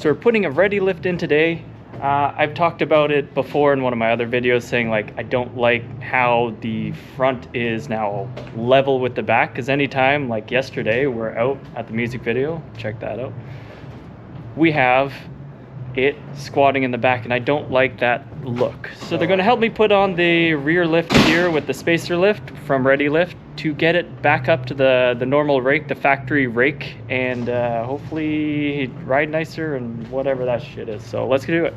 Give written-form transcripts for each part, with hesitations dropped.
So we're putting a Readylift in today. I've talked about it before in one of my other videos, saying like I don't like how the front is now level with the back, because anytime, like yesterday, we're out at the music video, check that out, we have it squatting in the back, and I don't like that look. So they're going to help me put on the rear lift here with the spacer lift from Readylift to get it back up to the normal rake, the factory rake, and hopefully ride nicer and whatever that shit is. So let's do it.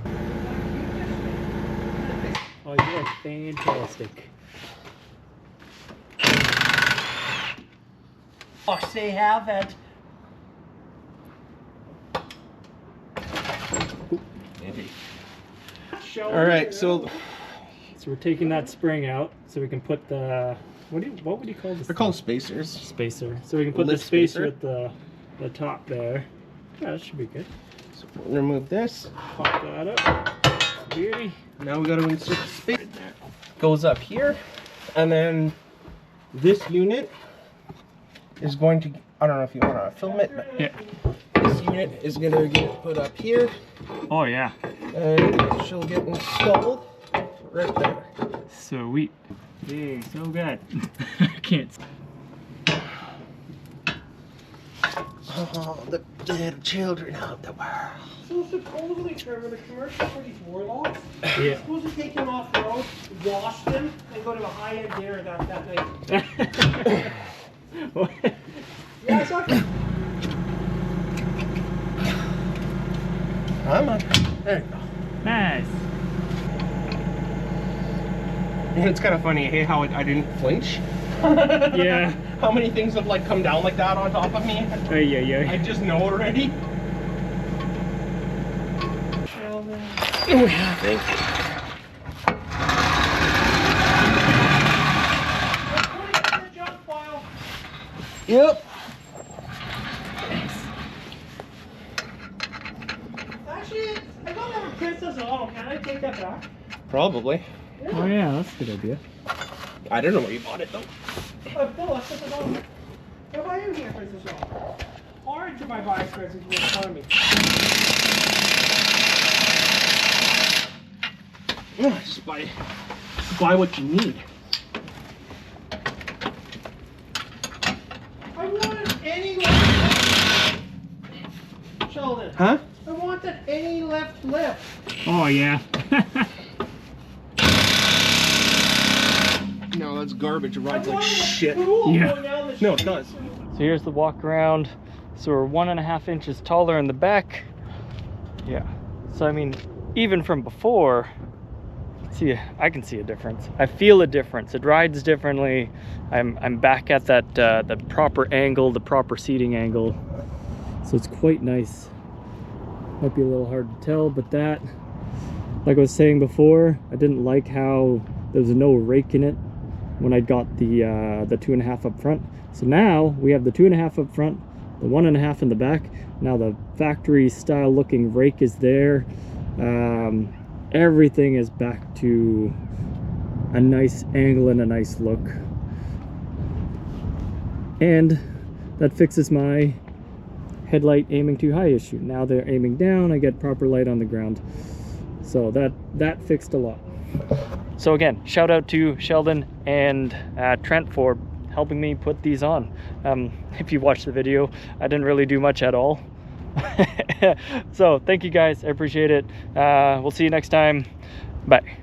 Oh, you're fantastic. Oh, they have it. All right, so we're taking that spring out so we can put the what would you call this? they're called spacers. Spacer. So we can put the spacer at the top there. Yeah, that should be good. So we'll remove this. Pop that up. Beauty. Now we got to insert the spacer. Goes up here, and then this unit is going to. I don't know if you want to film it, but yeah, this unit is going to get put up here. Oh yeah. And she'll get installed right there. Sweet. Yeah, so good. I can't. Oh, the little children of the world. So supposedly, Trevor, the commercial for these warlocks, Yeah. you're supposed to take them off the road, wash them, and go to a high-end dinner that night. Yeah, it's okay. I'm on. There you go. Nice. And it's kind of funny, hey, how I didn't flinch. Yeah. How many things have like come down like that on top of me? Yeah. I just know already. Sheldon. Oh yeah, thank you. Put it in the junk pile. Yep. Actually, I don't have a Princess Auto. Can I take that back? Probably. Oh yeah, that's a good idea. I don't know where you bought it though. No, that's Princess Auto. What about you here, Princess Auto? Orange are my buy spreads if you want to find me. Just buy what you need. I wanted any left. Sheldon. Huh? I wanted any left lift. Oh yeah. No, that's garbage. It rides like shit. Yeah. No, it does. So here's the walk around. So we're 1.5 inches taller in the back. Yeah. So I mean, even from before, see, I can see a difference. I feel a difference. It rides differently. I'm back at that the proper angle, the proper seating angle. So it's quite nice. Might be a little hard to tell, but that, like I was saying before, I didn't like how there was no rake in it when I got the 2.5 up front. So now we have the 2.5 up front, the 1.5 in the back. Now the factory style looking rake is there. Everything is back to a nice angle and a nice look. And that fixes my headlight aiming too high issue. Now they're aiming down, I get proper light on the ground. So that fixed a lot. So again, shout out to Sheldon and Trent for helping me put these on. If you watched the video, I didn't really do much at all. So thank you guys, I appreciate it. We'll see you next time. Bye.